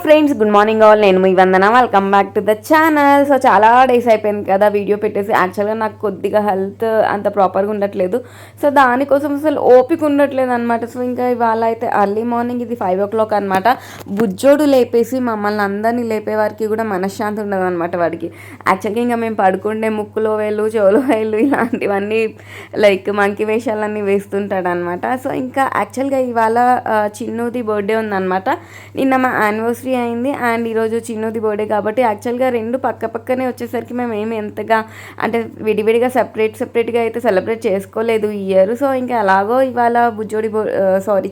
Friends, good morning all. నేను మీ Vandana. Welcome back to the channel. So చాలా days అయిపోయింది కదా వీడియో పెట్టేసి. యాక్చువల్గా నాకు కొద్దిగా హెల్త్ అంత ప్రాపర్గా ఉండట్లేదు. సో దానికోసం అసలు ఓపిక ఉండట్లేదు అనమాట. సో ఇంకా ఇవాళ అయితే ఎర్లీ మార్నింగ్ ఇది 5 o'clock అనమాట. బుజ్జోడు లేపేసి మమ్మల్ని అందరినీ లేపే వారికి కూడా మనశ్శాంతి ఉండదు అనమాట వాడికి. యాక్చువల్గా ఇంకా మేము పడుకుంటే ముక్కులో వేలు, చెవులో వేలు ఇలాంటివన్నీ లైక్ మంకీ వేషాలన్నీ వేస్తుంటాడు అనమాట. సో ఇంకా యాక్చువల్గా ఇవాళ చిన్నుది బర్త్డే ఉందన్నమాట. నిన్న మా యానివర్సరీ అయింది అండ్ ఈరోజు చిన్నుది బర్త్డే కాబట్టి యాక్చువల్గా రెండు పక్క పక్కనే వచ్చేసరికి మేము ఏమి ఎంతగా అంటే విడివిడిగా సెపరేట్గా అయితే సెలబ్రేట్ చేసుకోలేదు ఈ ఇయర్. సో ఇంకా ఎలాగో ఇవాళ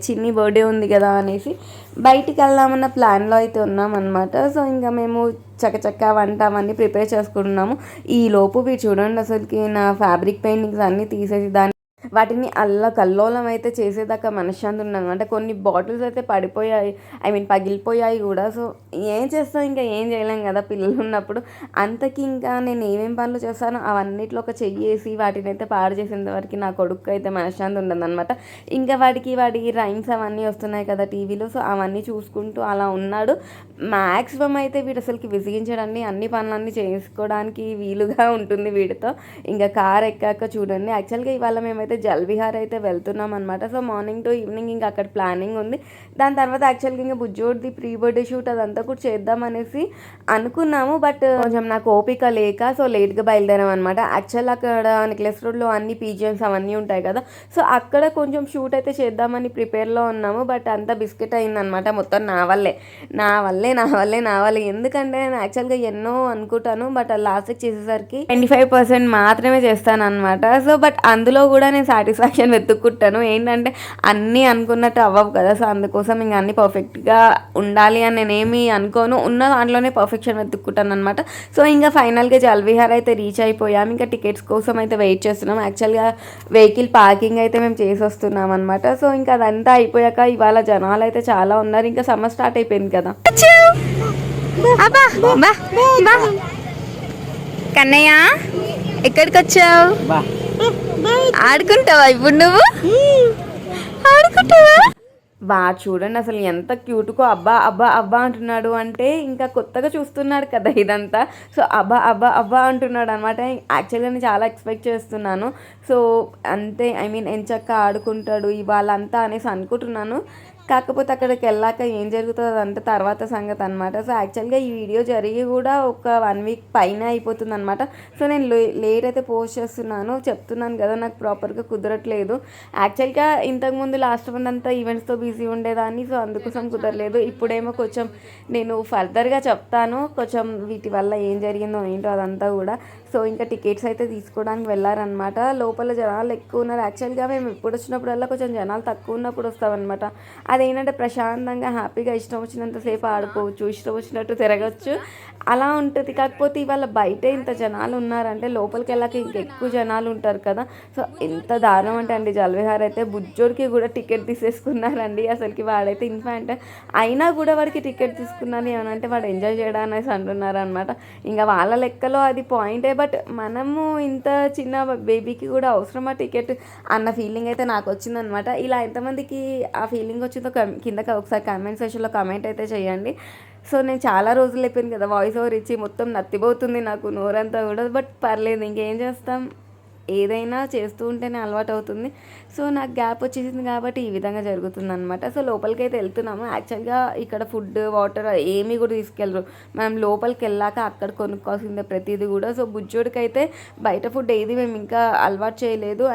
చిన్ని బర్త్డే ఉంది కదా అనేసి బయటికి వెళ్దామన్న ప్లాన్లో అయితే ఉన్నామన్నమాట. సో ఇంకా మేము చక్కచక్క వంట అవన్నీ ప్రిపేర్ చేసుకుంటున్నాము. ఈ లోపు మీరు చూడండి, అసలుకి నా ఫ్యాబ్రిక్ పెయింటింగ్స్ అన్నీ తీసేసి వాటిని కల్లోలం అయితే చేసేదాకా మనశ్శాంతి ఉన్నాను. అంటే కొన్ని బాటిల్స్ అయితే పడిపోయాయి, పగిలిపోయాయి కూడా. సో ఏం చేస్తాం, ఇంకా ఏం చేయలేం కదా పిల్లలు ఉన్నప్పుడు. అంతకి ఇంకా నేను ఏమేం పనులు చేస్తానో అవన్నిట్లో ఒక చెయ్యేసి వాటిని అయితే పాడు చేసేంత వరకు నా కొడుకు అయితే మనశ్శాంతి ఉండదు అనమాట. ఇంకా వాడి రైమ్స్ అవన్నీ వస్తున్నాయి కదా టీవీలో. సో అవన్నీ చూసుకుంటూ అలా ఉన్నాడు. మ్యాక్సిమం అయితే వీడు అసలుకి విసిగించడండి, అన్ని పనులన్నీ చేసుకోవడానికి వీలుగా ఉంటుంది వీడితో. ఇంకా కార్ ఎక్కాక చూడండి. యాక్చువల్గా ఇవాళ మేమైతే జల్విహార్ అయితే వెళ్తున్నాం అనమాట. సో మార్నింగ్ టు ఈవినింగ్ ఇంకా అక్కడ ప్లానింగ్ ఉంది. దాని తర్వాత యాక్చువల్గా ఇంకా బుజ్జోడిది ప్రీ బర్త్డే షూట్ అదంతా కూడా చేద్దామనేసి అనుకున్నాము. బట్ కొంచెం నాకు ఓపిక లేక సో లేట్గా బయలుదేరాం అనమాట. యాక్చువల్ అక్కడ నెక్లెస్ రోడ్లో అన్ని పీజిఎమ్స్ అవన్నీ ఉంటాయి కదా. సో అక్కడ కొంచెం షూట్ అయితే చేద్దామని ప్రిపేర్లో ఉన్నాము. బట్ అంతా బిస్కెట్ అయిందనమాట. మొత్తం నా వల్లే. ఎందుకంటే నేను యాక్చువల్గా ఎన్నో అనుకుంటాను, బట్ లాస్ట్కి చేసేసరికి 25% మాత్రమే చేస్తాను అనమాట. సో బట్ అందులో కూడా నేను సాటిస్ఫాక్షన్ వెతుక్కుంటాను. ఏంటంటే అన్నీ అనుకున్నట్టు అవ్వవు కదా. సో అందుకోసం ఇంకా అన్నీ పర్ఫెక్ట్గా ఉండాలి అని నేనేమి అనుకోను. ఉన్న దాంట్లోనే పర్ఫెక్షన్ వెతుక్కుంటాను అనమాట. సో ఇంకా ఫైనల్గా జల్విహార్ అయితే రీచ్ అయిపోయాము. ఇంకా టికెట్స్ కోసం అయితే వెయిట్ చేస్తున్నాం. యాక్చువల్గా వెహికల్ పార్కింగ్ అయితే మేము చేసి వస్తున్నాం అనమాట. సో ఇంకా అదంతా అయిపోయాక ఇవాళ జనాలు అయితే చాలా ఉన్నారు. ఇంకా సమ్మర్ స్టార్ట్ అయిపోయింది కదా. కన్నయ్య, ఎక్కడికి వచ్చావు? ఆడుకుంటావా ఇప్పుడు నువ్వు? ఆడుకుంటావా? చూడండి అసలు ఎంత క్యూట్కో. అబ్బా అంటున్నాడు. అంటే ఇంకా కొత్తగా చూస్తున్నాడు కదా ఇదంతా. సో అబ్బా అంటున్నాడు అనమాట. యాక్చువల్గా నేను చాలా ఎక్స్పెక్ట్ చేస్తున్నాను. సో అంతే, ఎంచక్క ఆడుకుంటాడు ఇవాళ అంతా అనేసి అనుకుంటున్నాను. కాకపోతే అక్కడికి వెళ్ళాక ఏం జరుగుతుందో అదంతా తర్వాత సంగతి అనమాట. సో యాక్చువల్గా ఈ వీడియో జరిగి కూడా ఒక 1 week పైన అయిపోతుంది అనమాట. సో నేను లేట్ అయితే పోస్ట్ చేస్తున్నాను, చెప్తున్నాను కదా నాకు ప్రాపర్గా కుదరట్లేదు. యాక్చువల్గా ఇంతకుముందు లాస్ట్ మంత్ అంతా ఈవెంట్స్తో బిజీ ఉండేదాన్ని. సో అందుకోసం కుదరలేదు. ఇప్పుడేమో కొంచెం నేను ఫర్దర్గా చెప్తాను కొంచెం వీటి వల్ల ఏం జరిగిందో ఏంటో అదంతా కూడా. సో ఇంకా టికెట్స్ అయితే తీసుకోవడానికి వెళ్ళారనమాట. లోపల జనాలు ఎక్కువ ఉన్నారు. యాక్చువల్గా మేము ఎప్పుడు వచ్చినప్పుడల్లా కొంచెం జనాలు తక్కువ ఉన్నప్పుడు వస్తామన్నమాట. అదేంటంటే ప్రశాంతంగా హ్యాపీగా ఇష్టం వచ్చినంతసేపు ఆడుకోవచ్చు, ఇష్టం వచ్చినట్టు తిరగచ్చు, అలా ఉంటుంది. కాకపోతే ఇవాళ బయట ఇంత జనాలు ఉన్నారంటే లోపలికి వెళ్ళాక ఇంకెక్కువ జనాలు ఉంటారు కదా. సో ఎంత దారుణం అంటే జల్విహార్ అయితే బుజ్జోడికి కూడా టికెట్ తీసేసుకున్నారండి. అసలుకి వాడైతే ఇన్ఫాంట్ అయినా కూడా వాడికి టికెట్ తీసుకున్నాను ఏమనంటే వాడు ఎంజాయ్ చేయడానికి అంటున్నారు అనమాట. ఇంకా వాళ్ళ లెక్కలో అది పాయింటే. బట్ మనము ఇంత చిన్న బేబీకి కూడా అవసరమా టికెట్ అన్న ఫీలింగ్ అయితే నాకు వచ్చిందనమాట. ఇలా ఎంతమందికి ఆ ఫీలింగ్ వచ్చిందో కింద ఒకసారి కామెంట్ సెక్షన్లో కామెంట్ అయితే చేయండి. సో నేను చాలా రోజులు అయిపోయింది కదా వాయిస్ ఓవర్ ఇచ్చి, మొత్తం నత్తిపోతుంది నాకు నోరంతా కూడా. బట్ పర్లేదు, ఇంకేం చేస్తాం, ఏదైనా చేస్తూ ఉంటేనే అలవాటు అవుతుంది. సో నాకు గ్యాప్ వచ్చేసింది కాబట్టి ఈ విధంగా జరుగుతుంది అనమాట. సో లోపలికి అయితే వెళ్తున్నాము. యాక్చువల్గా ఇక్కడ ఫుడ్, వాటర్ ఏమీ కూడా తీసుకెళ్ళరు. మనం లోపలికి వెళ్ళాక అక్కడ కొనుక్కోవాల్సిందే ప్రతిదీ కూడా. సో బుజ్జోడికి అయితే బయట ఫుడ్ ఏది మేము ఇంకా అలవాటు చేయలేదు.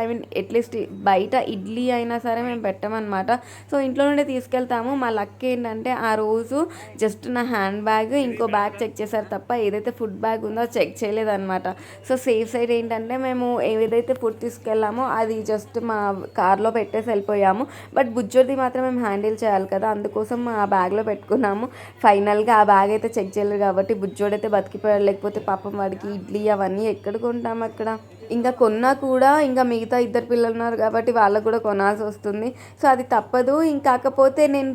అట్లీస్ట్ బయట ఇడ్లీ అయినా సరే మేము పెట్టామన్నమాట. సో ఇంట్లో నుండి తీసుకెళ్తాము. మా లక్ ఏంటంటే ఆ రోజు జస్ట్ నా హ్యాండ్ బ్యాగ్, ఇంకో బ్యాగ్ చెక్ చేశారు తప్ప ఏదైతే ఫుడ్ బ్యాగ్ ఉందో చెక్ చేయలేదన్నమాట. సో సేఫ్ సైడ్ ఏంటంటే మేము ఏదైతే ఫుడ్ తీసుకెళ్ళామో అది జస్ట్ మా కార్లో పెట్టేసి వెళ్ళిపోయాము. బట్ బుజ్జోడిది మాత్రం మేము హ్యాండిల్ చేయాలి కదా, అందుకోసం ఆ బ్యాగ్లో పెట్టుకున్నాము. ఫైనల్గా ఆ బ్యాగ్ అయితే చెక్ చేయలేదు కాబట్టి బుజ్జోడైతే బతికిపోయాడు. లేకపోతే పాపం వాడికి ఇడ్లీ అవన్నీ ఎక్కడ కొంటాము అక్కడ. ఇంకా కొన్నా కూడా ఇంకా మిగతా 2 పిల్లలు ఉన్నారు కాబట్టి వాళ్ళకు కూడా కొనాల్సి వస్తుంది. సో అది తప్పదు. ఇంకాకపోతే నేను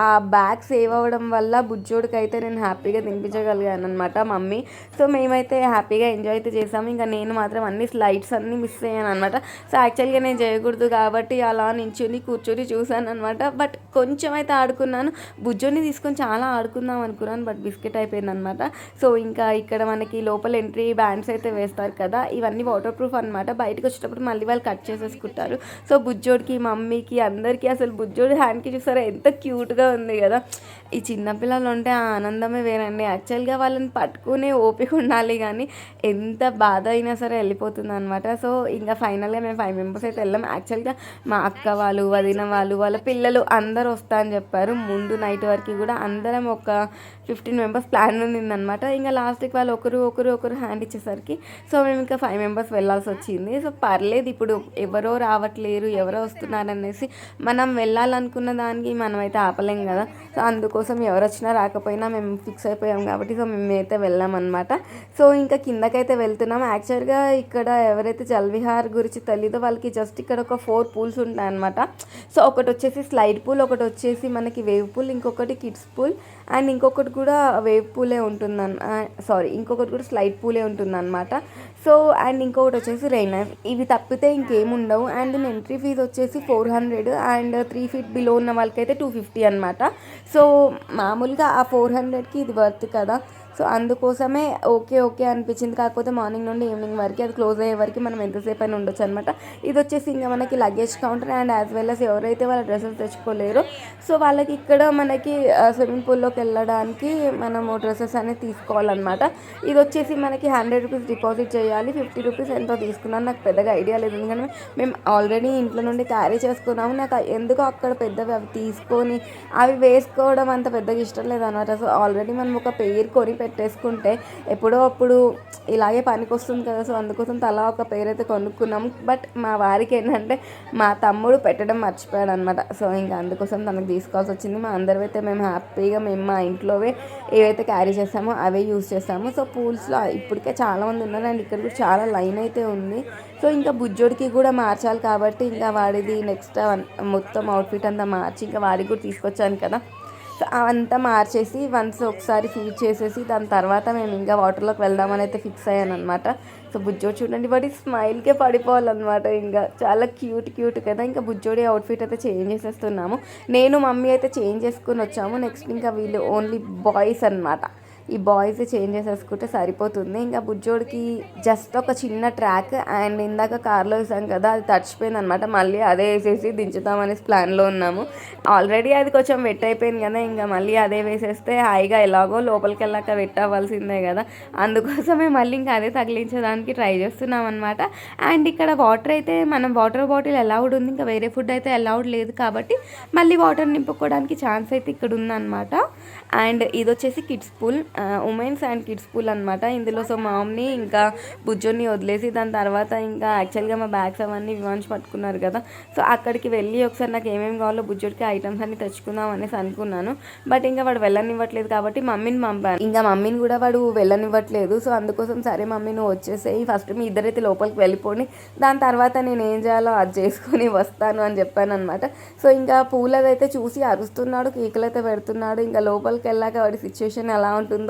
ఆ బ్యాగ్ సేవ్ అవ్వడం వల్ల బుజ్జోడికి అయితే నేను హ్యాపీగా తినిపించగలిగాను అనమాట మమ్మీ. సో మేమైతే హ్యాపీగా ఎంజాయ్ అయితే చేసాము. ఇంకా నేను మాత్రం అన్ని స్లైడ్స్ అన్నీ మిస్ అయ్యాను అనమాట. సో యాక్చువల్గా నేను చేయకూడదు కాబట్టి అలా నించుని కూర్చొని చూసాను అనమాట. బట్ కొంచెం అయితే ఆడుకున్నాను. బుజ్జోని తీసుకొని చాలా ఆడుకుందాం అనుకున్నాను, బట్ బిస్కెట్ అయిపోయింది అనమాట. సో ఇంకా ఇక్కడ మనకి లోపల ఎంట్రీ బ్యాండ్స్ అయితే వేస్తారు కదా, ఇవన్నీ వాటర్ ప్రూఫ్ అనమాట. బయటకు వచ్చేటప్పుడు మళ్ళీ వాళ్ళు కట్ చేసేసుకుంటారు. సో బుజ్జోడికి మమ్మీకి అందరికీ అసలు బుజ్జోడి హ్యాండ్కి చూసారా ఎంత క్యూట్గా ఉంది కదా. ఈ చిన్నపిల్లలు ఉంటే ఆ ఆనందమే వేరండి. యాక్చువల్గా వాళ్ళని పట్టుకునే ఓపిక ఉండాలి, కానీ ఎంత బాధ అయినా సరే వెళ్ళిపోతుంది అనమాట. సో ఇంకా ఫైనల్గా మేము 5 మెంబర్స్ అయితే వెళ్ళాం. యాక్చువల్గా మా అక్క వాళ్ళు, వదిన వాళ్ళు, వాళ్ళ పిల్లలు అందరూ వస్తా అని చెప్పారు. ముందు నైట్ వరకు కూడా అందరం ఒక 15 మెంబర్స్ ప్లాన్ ఉండిందనమాట. ఇంకా లాస్ట్కి వాళ్ళు ఒకరు హ్యాండ్ ఇచ్చేసరికి సో మేము ఇంకా 5 మెంబర్స్ వెళ్ళాల్సి వచ్చింది. సో పర్లేదు, ఇప్పుడు ఎవరో రావట్లేరు, ఎవరో వస్తున్నారు అనేసి మనం వెళ్ళాలనుకున్న దానికి మనమైతే ఆపలేం కదా. సో అందుకోసం ఎవరు వచ్చినా రాకపోయినా మేము ఫిక్స్ అయిపోయాం కాబట్టి సో మేమైతే వెళ్ళామన్నమాట. సో ఇంకా కిందకైతే వెళ్తున్నాం. యాక్చువల్గా ఇక్కడ ఎవరైతే జల్విహార్ గురించి తెలీదో వాళ్ళకి జస్ట్ ఇక్కడ ఒక 4 పూల్స్ ఉంటాయన్నమాట. సో ఒకటి వచ్చేసి స్లైడ్ పూల్, ఒకటి వచ్చేసి మనకి వేవ్ పూల్, ఇంకొకటి కిడ్స్ పూల్, అండ్ ఇంకొకటి కూడా వేవ్ పూలే ఇంకొకటి కూడా స్లైడ్ పూలే ఉంటుందన్నమాట. సో అండ్ ఇంకొకటి వచ్చేసి రెయిన్. ఇవి తప్పితే ఇంకేముండవు. అండ్ ఎంట్రీ ఫీజు వచ్చేసి 400 అండ్ 3 feet బిలో ఉన్న వాళ్ళకైతే 250 అనమాట. సో మామూలుగా ఆ 400కి ఇది వర్త్ కదా. సో అందుకోసమే ఓకే అనిపించింది. కాకపోతే మార్నింగ్ నుండి ఈవినింగ్ వరకు, అది క్లోజ్ అయ్యే వరకు మనం ఎంతసేపు అయినా ఉండొచ్చు అనమాట. ఇది వచ్చేసి ఇంకా మనకి luggage counter and as well as ఎవరైతే వాళ్ళ డ్రెస్సెస్ తెచ్చుకోలేరో సో వాళ్ళకి ఇక్కడ మనకి స్విమ్మింగ్ పూల్లోకి వెళ్ళడానికి మనము డ్రెస్సెస్ అనేది తీసుకోవాలన్నమాట. ఇది వచ్చేసి మనకి 100 రూపీస్ డిపాజిట్ చేయాలి. 50 రూపీస్ ఎంతో తీసుకున్నాను, నాకు పెద్దగా ఐడియా లేదు. ఎందుకంటే మేము ఆల్రెడీ ఇంట్లో నుండి క్యారీ చేసుకున్నాము. నాకు ఎందుకో అక్కడ పెద్దవి అవి తీసుకొని అవి వేసుకోవడం అంత పెద్దగా ఇష్టం లేదన్నమాట. సో ఆల్రెడీ మనం ఒక పెయిర్ కొని పెట్టేసుకుంటే ఎప్పుడో అప్పుడు ఇలాగే పనికి వస్తుంది కదా. సో అందుకోసం తలా ఒక పేరు అయితే కొనుక్కున్నాము. బట్ మా వారికి ఏంటంటే మా తమ్ముడు పెట్టడం మర్చిపోయాడు అనమాట. సో ఇంకా అందుకోసం తనకు తీసుకోవాల్సి వచ్చింది. మా అందరూ అయితే మేము హ్యాపీగా మా ఇంట్లోవే ఏవైతే క్యారీ చేస్తామో అవే యూజ్ చేస్తాము. సో పూల్స్లో ఇప్పటికే చాలామంది ఉన్నారు అండ్ ఇక్కడ కూడా చాలా లైన్ అయితే ఉంది. సో ఇంకా బుజ్జోడికి కూడా మార్చాలి కాబట్టి ఇంకా వాడిది నెక్స్ట్ మొత్తం అవుట్ఫిట్ అంతా మార్చి ఇంకా వాడికి కూడా తీసుకొచ్చాను కదా. సో అవంతా మార్చేసి వన్స్ ఒకసారి ఫీడ్ చేసేసి దాని తర్వాత మేము ఇంకా వాటర్లోకి వెళ్దామని అయితే ఫిక్స్ అయ్యాను అనమాట. సో బుజ్జోడు చూడండి, వాడి స్మైల్కే పడిపోవాలన్నమాట. ఇంకా చాలా క్యూట్ కదా. ఇంకా బుజ్జోడి అవుట్ఫిట్ అయితే చేంజ్ చేసేస్తున్నాము. నేను మమ్మీ అయితే చేంజ్ చేసుకుని వచ్చాము. నెక్స్ట్ ఇంకా వీళ్ళు ఓన్లీ బాయ్స్ అనమాట. ఈ బాయ్స్ చేంజ్ చేసేసుకుంటే సరిపోతుంది. ఇంకా బుజ్జోడికి జస్ట్ ఒక చిన్న ట్రాక్ అండ్ ఇందాక కార్లో వేసాం కదా, అది తడిచిపోయింది అనమాట. మళ్ళీ అదే వేసేసి దించుతామనేసి ప్లాన్లో ఉన్నాము. ఆల్రెడీ అది కొంచెం వెట్ అయిపోయింది కదా, ఇంకా మళ్ళీ అదే వేసేస్తే హాయిగా ఎలాగో లోపలికి వెళ్ళాక వెట్ అవ్వాల్సిందే కదా. అందుకోసమే మళ్ళీ ఇంకా అదే తగిలించడానికి ట్రై చేస్తున్నాం అనమాట. అండ్ ఇక్కడ వాటర్ అయితే మనం వాటర్ బాటిల్ అలౌడ్ ఉంది, ఇంకా వేరే ఫుడ్ అయితే అలౌడ్ లేదు కాబట్టి మళ్ళీ వాటర్ నింపుకోవడానికి ఛాన్స్ అయితే ఇక్కడ ఉందన్నమాట. అండ్ ఇది వచ్చేసి kids pool, women's and kids pool అనమాట. ఇందులో సో మామ్ని ఇంకా బుజ్జోని వదిలేసి దాని తర్వాత ఇంకా యాక్చువల్గా మా బ్యాగ్స్ అవన్నీ వివాన్స్ పట్టుకున్నారు కదా. సో అక్కడికి వెళ్ళి ఒకసారి నాకు ఏమేమి కావాలో బుజ్జోడికి ఐటమ్స్ అన్ని తెచ్చుకుందాం అనేసి అనుకున్నాను. బట్ ఇంకా వాడు వెళ్ళనివ్వట్లేదు కాబట్టి మమ్మీని పంపాను. ఇంకా మమ్మీని కూడా వాడు వెళ్ళనివ్వట్లేదు. సో అందుకోసం సరే మమ్మీ నువ్వు వచ్చేసేయి, ఫస్ట్ మీ ఇద్దరైతే లోపలికి వెళ్ళిపోండి, దాని తర్వాత నేను ఏం చేయాలో అది చేసుకొని వస్తాను అని చెప్పాను అనమాట. సో ఇంకా పూల్ అదైతే చూసి అరుస్తున్నాడు, కేకులు అయితే పెడుతున్నాడు. ఇంకా లోపలికి వెళ్ళాక వాడి సిచ్యువేషన్ ఎలా ఉంటుందో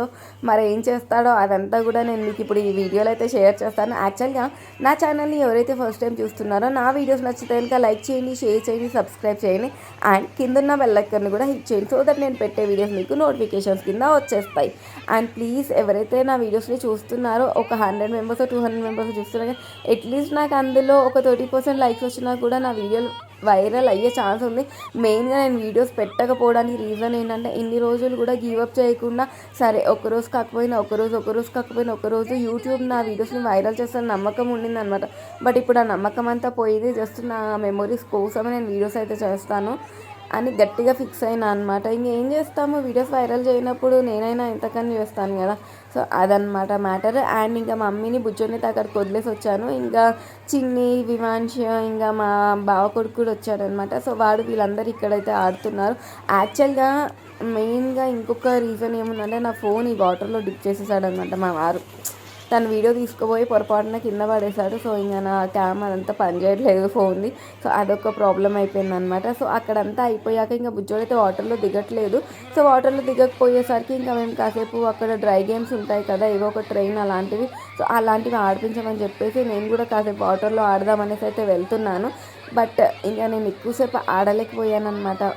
మరి ఏం చేస్తాడో అదంతా కూడా నేను మీకు ఇప్పుడు ఈ వీడియోలో అయితే షేర్ చేస్తాను. యాక్చువల్గా నా ఛానల్ని ఎవరైతే ఫస్ట్ టైం చూస్తున్నారో నా వీడియోస్ నచ్చితే కనుక లైక్ చేయండి, షేర్ చేయండి, సబ్స్క్రైబ్ చేయండి అండ్ కిందన్న బెల్ ఐకాన్ని కూడా హిట్ చేయండి. సో దట్ నేను పెట్టే వీడియోస్ మీకు నోటిఫికేషన్స్ కింద వచ్చేస్తాయి. అండ్ ప్లీజ్ ఎవరైతే నా వీడియోస్ని చూస్తున్నారో ఒక 100 మెంబర్స్ 200 మెంబర్స్ చూస్తున్నారో అట్లీస్ట్ నాకు అందులో ఒక 30% లైక్స్ వచ్చినా కూడా నా వీడియోలు వైరల్ అయ్యే ఛాన్స్ ఉంది. మెయిన్గా నేను వీడియోస్ పెట్టకపోవడానికి రీజన్ ఏంటంటే ఇన్ని రోజులు కూడా గివప్ చేయకుండా సరే ఒకరోజు కాకపోయినా యూట్యూబ్ నా వీడియోస్ని వైరల్ చేస్తాను నమ్మకం ఉండిందనమాట. బట్ ఇప్పుడు ఆ నమ్మకం అంతా పోయింది. జస్ట్ నా మెమొరీస్ కోసమే నేను వీడియోస్ అయితే చేస్తాను అని గట్టిగా ఫిక్స్ అయినా అనమాట. ఇంకేం చేస్తాము, వీడియోస్ వైరల్ చేయనప్పుడు నేనైనా ఎంతకని చేస్తాను కదా. సో అదనమాట మ్యాటర్. అండ్ ఇంకా మమ్మీని బుజ్జోని అక్కడికి వదిలేసి వచ్చాను. ఇంకా చిన్ని, వివాంశ, ఇంకా మా బావ కొడుకు కూడా వచ్చాడనమాట. సో వాడు వీళ్ళందరూ ఇక్కడైతే ఆడుతున్నారు. యాక్చువల్గా మెయిన్గా ఇంకొక రీజన్ ఏముందంటే నా ఫోన్ ఈ వాటర్లో డిప్ చేసేసాడనమాట మా వారు. తను వీడియో తీసుకుపోయి పొరపాటున కింద పడేశాడు. సో ఇంకా నా క్యామ్ అదంతా పనిచేయట్లేదు ఫోన్ది. సో అదొక ప్రాబ్లం అయిపోయింది అనమాట. సో అక్కడంతా అయిపోయాక ఇంకా బుజ్జోడైతే వాటర్లో దిగట్లేదు. సో వాటర్లో దిగకపోయేసరికి ఇంకా మేము కాసేపు అక్కడ డ్రై గేమ్స్ ఉంటాయి కదా, ఏవో ఒక ట్రైన్ అలాంటివి, సో అలాంటివి ఆడిపించమని చెప్పేసి నేను కూడా కాసేపు వాటర్లో ఆడదామనేసి అయితే వెళ్తున్నాను. బట్ ఇంకా నేను ఎక్కువసేపు ఆడలేకపోయాను అనమాట.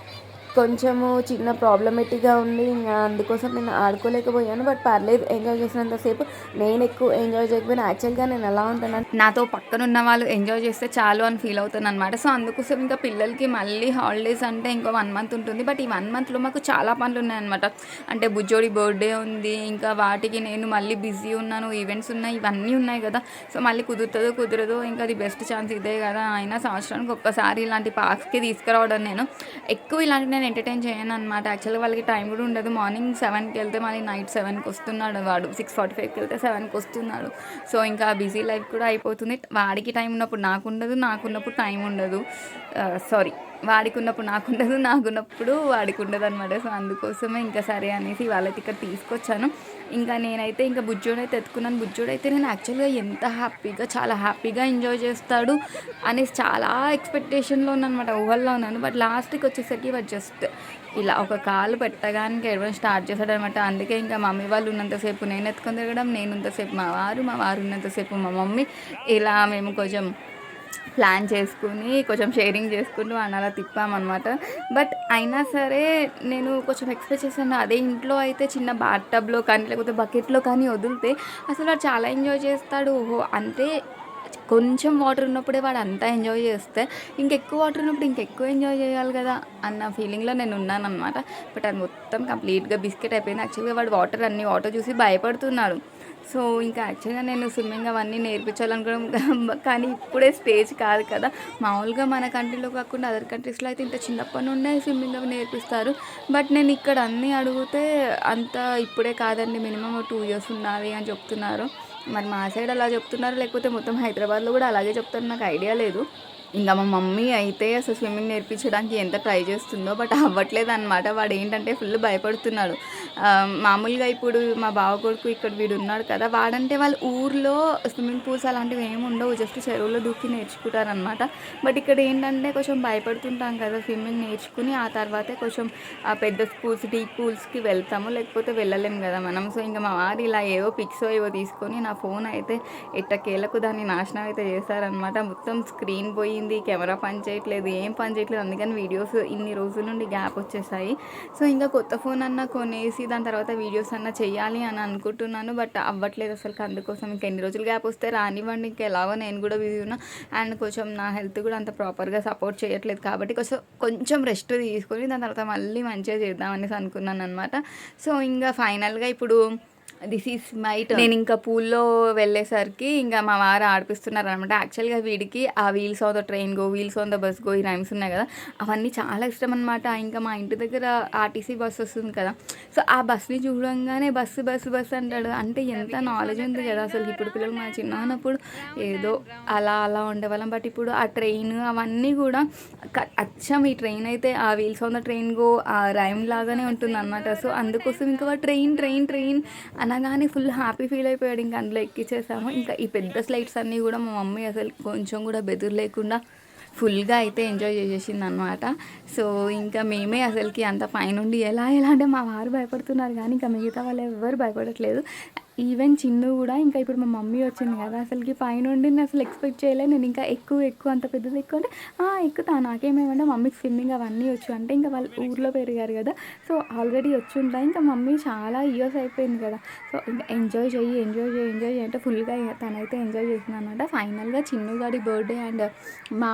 కొంచెము చిన్న ప్రాబ్లమేటిక్గా ఉంది, ఇంకా అందుకోసం నేను ఆడుకోలేకపోయాను. బట్ పర్లేదు, ఎంజాయ్ చేసినంతసేపు. నేను ఎక్కువ ఎంజాయ్ చేయకపోయినా యాక్చువల్గా నేను ఎలా ఉంటాను, నాతో పక్కన ఉన్న వాళ్ళు ఎంజాయ్ చేస్తే చాలు అని ఫీల్ అవుతాను అనమాట. సో అందుకోసం ఇంకా పిల్లలకి మళ్ళీ హాలిడేస్ అంటే ఇంకో 1 మంత్ ఉంటుంది. బట్ ఈ 1 మంత్లో మాకు చాలా పనులు ఉన్నాయన్నమాట. అంటే బుజ్జోడి బర్త్డే ఉంది, ఇంకా వాటికి నేను మళ్ళీ బిజీ ఉన్నాను, ఈవెంట్స్ ఉన్నాయి, ఇవన్నీ ఉన్నాయి కదా. సో మళ్ళీ కుదురుతుందో కుదరదో, ఇంకా అది బెస్ట్ ఛాన్స్ ఇదే కదా. అయినా సంవత్సరానికి ఒక్కసారి ఇలాంటి పార్క్స్కి తీసుకురావడం, నేను ఎక్కువ ఇలాంటి నేను ఎంటర్టైన్ చేయను అనమాట. యాక్చువల్గా వాళ్ళకి టైం కూడా ఉండదు. మార్నింగ్ 7కి వెళ్తే మళ్ళీ నైట్ 7కి వస్తున్నాడు వాడు, 6:45కి వెళ్తే 7కి వస్తున్నాడు. సో ఇంకా బిజీ లైఫ్ కూడా అయిపోతుంది. వాడికి టైం ఉన్నప్పుడు నాకు ఉండదు, నాకున్నప్పుడు టైం ఉండదు. వాడికి ఉన్నప్పుడు నాకుండదు, నాకున్నప్పుడు వాడికి ఉండదు అనమాట. సో అందుకోసమే ఇంకా సరే అనేసి వాళ్ళకి ఇక్కడ తీసుకొచ్చాను. ఇంకా నేనైతే ఇంకా బుజ్జోడైతే ఎత్తుకున్నాను. బుజ్జోడైతే నేను యాక్చువల్గా ఎంత హ్యాపీగా, చాలా హ్యాపీగా ఎంజాయ్ చేస్తాడు అనేసి చాలా ఎక్స్పెక్టేషన్లో ఉన్నానమాట, ఊహల్లో ఉన్నాను. బట్ లాస్ట్కి వచ్చేసరికి వాడు జస్ట్ ఇలా ఒక కాలు పెట్టగానే ఏడవడం స్టార్ట్ చేశాడు అనమాట. అందుకే ఇంకా మమ్మీ వాళ్ళు ఉన్నంతసేపు నేను ఎత్తుకొని తిరగడం, నేను ఉన్నంతసేపు మా వారు ఉన్నంతసేపు మా మమ్మీ, ఇలా మేము కొంచెం ప్లాన్ చేసుకుని కొంచెం షేరింగ్ చేసుకుంటూ అలా తిప్పామన్నమాట. బట్ అయినా సరే నేను కొంచెం ఎక్స్పెక్ట్ చేశాను, అదే ఇంట్లో అయితే చిన్న బాత్ టబ్లో కానీ లేకపోతే బకెట్లో కానీ వదిలితే అసలు వాడు చాలా ఎంజాయ్ చేస్తాడు. అంటే కొంచెం వాటర్ ఉన్నప్పుడే వాడు అంతా ఎంజాయ్ చేస్తే ఇంకెక్కువ వాటర్ ఉన్నప్పుడు ఇంకెక్కువ ఎంజాయ్ చేయాలి కదా అన్న ఫీలింగ్లో నేను ఉన్నాను అనమాట. బట్ అది మొత్తం కంప్లీట్గా బిస్కెట్ అయిపోయింది. యాక్చువల్గా వాడు వాటర్ చూసి భయపడుతున్నాడు. సో ఇంకా యాక్చువల్గా నేను స్విమ్మింగ్ అవన్నీ నేర్పించాలనుకోవడం, కానీ ఇప్పుడే స్టేజ్ కాదు కదా. మామూలుగా మన కంట్రీలో కాకుండా అదర్ కంట్రీస్లో అయితే ఇంత చిన్నప్పటి నుండే స్విమ్మింగ్ అవి నేర్పిస్తారు. బట్ నేను ఇక్కడ అన్నీ అడిగితే అంత ఇప్పుడే కాదండి, మినిమం 2 years ఉండాలి అని చెప్తున్నారు. మరి మా సైడ్ అలా చెప్తున్నారు, లేకపోతే మొత్తం హైదరాబాద్లో కూడా అలాగే చెప్తారు, నాకు ఐడియా లేదు. ఇంకా మా మమ్మీ అయితే అసలు స్విమ్మింగ్ నేర్పించడానికి ఎంత ట్రై చేస్తుందో, బట్ అవ్వట్లేదు అనమాట. వాడు ఏంటంటే ఫుల్ భయపడుతున్నాడు. మామూలుగా ఇప్పుడు మా బావ కొడుకు ఇక్కడ వీడు ఉన్నాడు కదా, వాడంటే వాళ్ళ ఊర్లో స్విమ్మింగ్ పూల్స్ అలాంటివి ఏమి ఉండవు, జస్ట్ చెరువులో దూకి నేర్చుకుంటారనమాట. బట్ ఇక్కడ ఏంటంటే కొంచెం భయపడుతుంటాం కదా స్విమ్మింగ్ నేర్చుకుని, ఆ తర్వాతే కొంచెం పెద్ద పూల్స్, డీప్ పూల్స్కి వెళ్తాము, లేకపోతే వెళ్ళలేము కదా మనం. సో ఇంకా మా వారు ఇలా ఏవో పిక్స్ ఏవో తీసుకొని నా ఫోన్ అయితే ఎట్టకేలకు దాన్ని నాశనం అయితే చేశారనమాట. మొత్తం స్క్రీన్ పోయి, కెమెరా పని చేయట్లేదు, ఏం పని చేయట్లేదు. అందుకని వీడియోస్ ఇన్ని రోజుల నుండి గ్యాప్ వచ్చేసాయి. సో ఇంకా కొత్త ఫోన్ అన్నా కొనేసి దాని తర్వాత వీడియోస్ అన్నా చెయ్యాలి అని అనుకుంటున్నాను. బట్ అవ్వట్లేదు అసలు. అందుకోసం ఇంకా ఎన్ని రోజులు గ్యాప్ వస్తే రానివ్వండి, ఇంకా ఎలాగో నేను కూడా బిజీ ఉన్నా అండ్ కొంచెం నా హెల్త్ కూడా అంత ప్రాపర్గా సపోర్ట్ చేయట్లేదు. కాబట్టి కొంచెం రెస్ట్ తీసుకొని దాని తర్వాత మళ్ళీ మంచిగా చేద్దామనేసి అనుకున్నాను అనమాట. సో ఇంకా ఫైనల్గా ఇప్పుడు దిస్ ఈజ్ మై టర్న్. నేను ఇంకా పూల్లో వెళ్ళేసరికి ఇంకా మా వారు ఆడిపిస్తున్నారు అనమాట. యాక్చువల్గా వీడికి ఆ wheels on the train go, wheels on the bus go, ఈ రైమ్స్ ఉన్నాయి కదా, అవన్నీ చాలా ఇష్టం అనమాట. ఇంకా మా ఇంటి దగ్గర ఆర్టీసీ బస్ వస్తుంది కదా, సో ఆ బస్ని చూడంగానే బస్సు బస్సు బస్సు అంటాడు. అంటే ఎంత నాలెడ్జ్ ఉంది కదా అసలు. ఇప్పుడు పిల్లలు మన చిన్న ఉన్నప్పుడు ఏదో అలా ఉండేవాళ్ళం, బట్ ఇప్పుడు ఆ ట్రైన్ అవన్నీ కూడా అచ్చం ఈ ట్రైన్ అయితే ఆ wheels on the train go ఆ రైమ్ లాగానే ఉంటుంది అనమాట. సో అందుకోసం ఇంకా ట్రైన్ ట్రైన్ ట్రైన్ అనగానే ఫుల్ హ్యాపీ ఫీల్ అయిపోయాడు. ఇంకా అందులో ఎక్కించేసాము. ఇంకా ఈ పెద్ద స్లైడ్స్ అన్నీ కూడా మా మమ్మీ అసలు కొంచెం కూడా బెదురు లేకుండా ఫుల్గా అయితే ఎంజాయ్ చేసేసింది అనమాట. సో ఇంకా మేమే అసలుకి అంత పైనుండి ఎలా అంటే మా వారు భయపడుతున్నారు, కానీ ఇంకా మిగతా వాళ్ళు ఎవరు భయపడట్లేదు. ఈవెన్ చిన్ను కూడా ఇంకా ఇప్పుడు మా మమ్మీ వచ్చింది కదా, అసలుకి పైనుండి నేను అసలు ఎక్స్పెక్ట్ చేయలేదు. నేను ఇంకా ఎక్కువ అంత పెద్దది ఎక్కువ అంటే ఎక్కుతా, నాకేమేమంటే మమ్మీకి స్విమ్మింగ్ అవన్నీ వచ్చు అంటే ఇంకా వాళ్ళు ఊర్లో పెరిగారు కదా, సో ఆల్రెడీ వచ్చి ఉంటాయి. ఇంకా మమ్మీ చాలా ఇయర్స్ అయిపోయింది కదా, సో ఇంకా ఎంజాయ్ చేయి అంటే ఫుల్గా తనైతే ఎంజాయ్ చేసింది అనమాట. ఫైనల్గా చిన్నుగాడి బర్త్డే అండ్ మా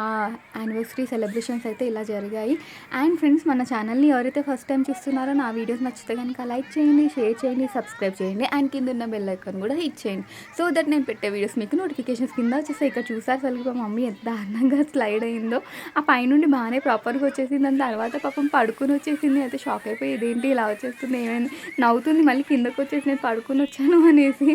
యానివర్సరీ సెలబ్రేషన్స్ అయితే ఇలా జరిగాయి. అండ్ ఫ్రెండ్స్, మన ఛానల్ని ఎవరైతే ఫస్ట్ టైం చూస్తున్నారో నా వీడియోస్ నచ్చితే కనుక లైక్ చేయండి, షేర్ చేయండి, సబ్స్క్రైబ్ చేయండి అండ్ కింద ఉన్న బెల్ ఐకాన్ కూడా హిట్ చేయండి. సో దట్ నేను పెట్టే వీడియోస్ మీకు నోటిఫికేషన్స్ కింద వచ్చేస్తాయి. ఇక్కడ చూసారు అసలు మా మమ్మీ ఎంత దారుణంగా స్లైడ్ అయిందో. ఆ పైనుండి బాగానే ప్రాపర్గా వచ్చేసింది, దాని తర్వాత పాపం పడుకుని వచ్చేసింది. అయితే షాక్ అయిపోయి ఇదేంటి ఇలా వచ్చేస్తుంది, ఏమైంది నవ్వుతుంది, మళ్ళీ కిందకు వచ్చేసి నేను పడుకుని వచ్చాను అనేసి.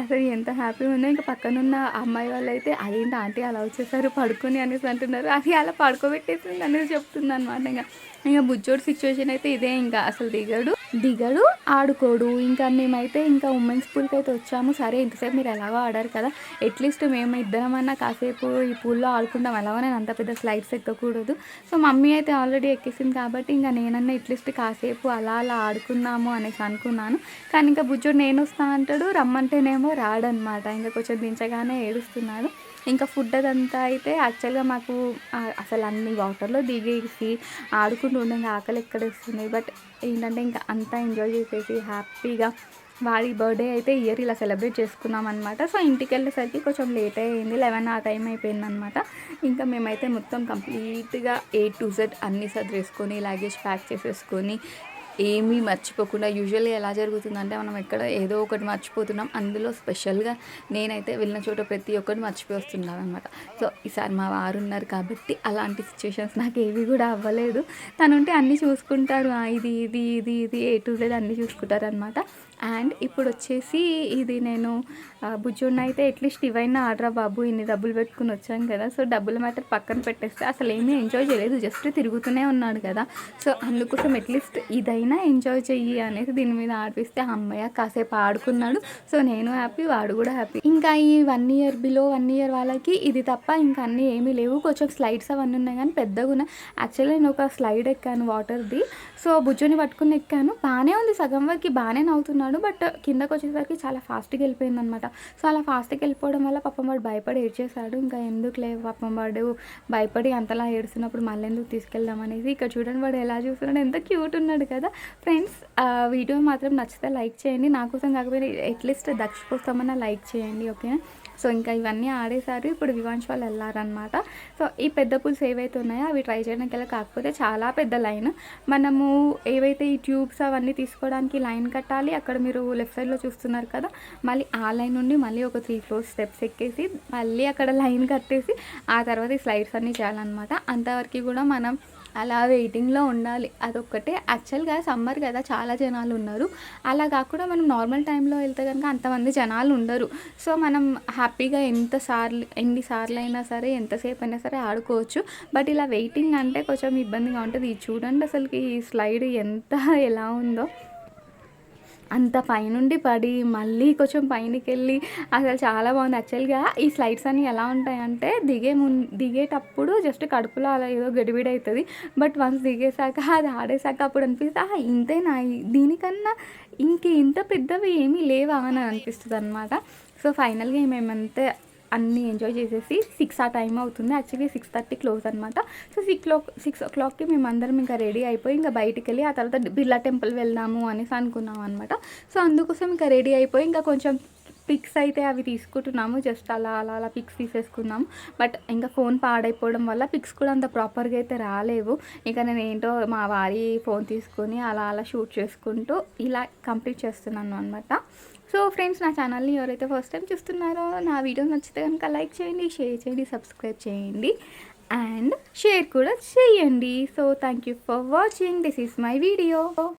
అసలు ఎంత హ్యాపీగా ఉందో. ఇంకా పక్కనున్న అమ్మాయి వాళ్ళు అయితే అదేంటి ఆంటీ అలా వచ్చేసారు పడుకొని అనేసి అంటున్నారు. అది అలా పడుకోబెట్టేసింది అనేసి చెప్తుంది అనమాట. ఇంకా బుజ్జోడు సిచ్యువేషన్ అయితే ఇదే, ఇంకా అసలు దిగడు. దిగడు, ఆడుకోడు. ఇంకా మేమైతే ఇంకా ఉమెన్స్ పూల్కి అయితే వచ్చాము. సరే ఇంతసేపు మీరు ఎలాగో ఆడారు కదా, అట్లీస్ట్ మేము ఇద్దరమన్నా కాసేపు ఈ పూల్లో ఆడుకుంటాం. ఎలాగో నేను అంత పెద్ద స్లైడ్స్ ఎక్కకూడదు. సో మమ్మీ అయితే ఆల్రెడీ ఎక్కేసింది కాబట్టి ఇంకా నేనన్నా అట్లీస్ట్ కాసేపు అలా అలా ఆడుకుందాము అనేసి అనుకున్నాను. కానీ ఇంకా బుజ్జుడు నేను వస్తా అంటాడు, రమ్మంటేనేమో రాడనమాట. ఇంకా కొంచెం దించగానే ఏడుస్తున్నాడు. ఇంకా ఫుడ్ అదంతా అయితే యాక్చువల్గా మాకు అసలు అన్ని వాటర్లో దిగేసి ఆడుకుంటూ ఉండే ఇంకా ఆకలి ఎక్కడేస్తుంది. బట్ ఏంటంటే ఇంకా అంతా ఎంజాయ్ చేసేసి హ్యాపీగా వాడి బర్త్డే అయితే ఇయర్ ఇలా సెలబ్రేట్ చేసుకున్నాం అనమాట. సో ఇంటికి వెళ్ళేసరికి కొంచెం లేట్ అయ్యింది, 11 ఆ టైం అయిపోయింది అనమాట. ఇంకా మేమైతే మొత్తం కంప్లీట్గా A to Z అన్నీ సర్దేసుకొని లగేజ్ ప్యాక్ చేసేసుకొని ఏమీ మర్చిపోకుండా, యూజువల్లీ ఎలా జరుగుతుందంటే మనం ఎక్కడ ఏదో ఒకటి మర్చిపోతున్నాం, అందులో స్పెషల్గా నేనైతే వెళ్ళిన చోట ప్రతి ఒక్కటి మర్చిపోయి వస్తున్నాను అనమాట. సో ఈసారి మా వారు ఉన్నారు కాబట్టి అలాంటి సిచ్యువేషన్స్ నాకు ఏవి కూడా అవ్వలేదు. తనుంటే అన్నీ చూసుకుంటారు, ఇది ఇది ఇది ఇది A to Z అన్నీ చూసుకుంటారు అనమాట. అండ్ ఇప్పుడు వచ్చేసి ఇది నేను బుజ్జుడిని అయితే అట్లీస్ట్ ఇవైనా ఆర్డరా బాబు, ఇన్ని డబ్బులు పెట్టుకుని వచ్చాను కదా, సో డబ్బుల మ్యాటర్ పక్కన పెట్టేస్తే అసలు ఏమీ ఎంజాయ్ చేయలేదు, జస్ట్ తిరుగుతూనే ఉన్నాడు కదా. సో అందుకోసం అట్లీస్ట్ ఇదైనా ఎంజాయ్ చెయ్యి అనేసి దీని మీద ఆడిపిస్తే అమ్మయ్య కాసేపు ఆడుకున్నాడు. సో నేను హ్యాపీ, వాడు కూడా హ్యాపీ. ఇంకా ఈ 1 year బిలో 1 year వాళ్ళకి ఇది తప్ప ఇంకా అన్నీ ఏమీ లేవు. కొంచెం స్లైడ్స్ అవన్నీ ఉన్నాయి కానీ పెద్దగా ఉన్నాయి. యాక్చువల్లీ నేను ఒక స్లైడ్ ఎక్కాను వాటర్ది. సో బుజ్జుని పట్టుకుని ఎక్కాను, బాగానే ఉంది, సగం వరకు బాగానే నవ్వుతున్నాడు. బట్ కిందకు వచ్చేసరికి చాలా ఫాస్ట్గా వెళ్ళిపోయింది అనమాట. సో అలా ఫాస్ట్గా వెళ్ళిపోవడం వల్ల పాపం వాడు భయపడి ఏడ్చేశాడు. ఇంకా ఎందుకులే పాపం వాడు భయపడి అంతలా ఏడుస్తున్నప్పుడు మళ్ళీ ఎందుకు తీసుకెళ్దాం అనేసి. ఇక్కడ చూడండి వాడు ఎలా చూస్తున్నాడు, ఎంత క్యూట్ ఉన్నాడు కదా. ఫ్రెండ్స్ వీడియో మాత్రం నచ్చితే లైక్ చేయండి, నా కోసం కాకపోతే అట్లీస్ట్ దక్ష కోసమన్నా లైక్ చేయండి, ఓకేనా. సో ఇంకా ఇవన్నీ ఆడేసారు. ఇప్పుడు వివాంశ్ వాళ్ళు వెళ్ళారనమాట. సో ఈ పెద్ద పూల్స్ ఏవైతే ఉన్నాయో అవి ట్రై చేయడానికి వెళ్ళి, కాకపోతే చాలా పెద్ద లైన్. మనము ఏవైతే ఈ ట్యూబ్స్ అవన్నీ తీసుకోవడానికి లైన్ కట్టాలి. అక్కడ మీరు లెఫ్ట్ సైడ్లో చూస్తున్నారు కదా, మళ్ళీ ఆ లైన్ నుండి మళ్ళీ ఒక 3 floors స్టెప్స్ ఎక్కేసి మళ్ళీ అక్కడ లైన్ కట్టేసి ఆ తర్వాత ఈ స్లైడ్స్ అన్నీ చేయాలన్నమాట. అంతవరకు కూడా మనం అలా వెయిటింగ్లో ఉండాలి. అదొక్కటే. యాక్చువల్గా సమ్మర్ కదా, చాలా జనాలు ఉన్నారు. అలా కాకుండా మనం నార్మల్ టైంలో వెళ్తే కనుక అంతమంది జనాలు ఉండరు. సో మనం హ్యాపీగా ఎన్నిసార్లు అయినా సరే, ఎంతసేపు అయినా సరే ఆడుకోవచ్చు. బట్ ఇలా వెయిటింగ్ అంటే కొంచెం ఇబ్బందిగా ఉంటుంది. ఇది చూడండి అసలుకి ఈ స్లైడ్ ఎంత ఎలా ఉందో, అంత పైనుండి పడి మళ్ళీ కొంచెం పైనకి వెళ్ళి అసలు చాలా బాగుంది. యాక్చువల్గా ఈ స్లైడ్స్ అన్నీ ఎలా ఉంటాయంటే దిగేటప్పుడు జస్ట్ కడుపులో అలా ఏదో గడిబిడి అవుతుంది. బట్ వన్స్ దిగేసాక అది ఆడేసాక అప్పుడు అనిపిస్తే ఇంతేనా, దీనికన్నా ఇంత పెద్దవి ఏమీ లేవా అని అనిపిస్తుంది అనమాట. సో ఫైనల్గా మేమంతే అన్నీ ఎంజాయ్ చేసేసి 6 ఆ టైం అవుతుంది. యాక్చువల్లీ 6:30 క్లోజ్ అనమాట. సో 6 o'clockకి మేము అందరం ఇంకా రెడీ అయిపోయి ఇంకా బయటికి వెళ్ళి ఆ తర్వాత బిర్లా టెంపుల్ వెళ్దాము అనేసి అనుకున్నాం అనమాట. సో అందుకోసం ఇంకా రెడీ అయిపోయి ఇంకా కొంచెం పిక్స్ అయితే అవి తీసుకుంటున్నాము, జస్ట్ అలా అలా అలా పిక్స్ తీసేసుకున్నాము. బట్ ఇంకా ఫోన్ పాడైపోవడం వల్ల పిక్స్ కూడా అంత ప్రాపర్గా అయితే రాలేవు. ఇక నేను ఏంటో మా వారి ఫోన్ తీసుకొని అలా అలా షూట్ చేసుకుంటూ ఇలా కంప్లీట్ చేస్తున్నాను అనమాట. సో ఫ్రెండ్స్, నా ఛానల్ని ఎవరైతే ఫస్ట్ టైం చూస్తున్నారో నా వీడియో నచ్చితే కనుక లైక్ చేయండి, షేర్ చేయండి, సబ్స్క్రైబ్ చేయండి అండ్ షేర్ కూడా చేయండి. So thank you for watching. This is my video.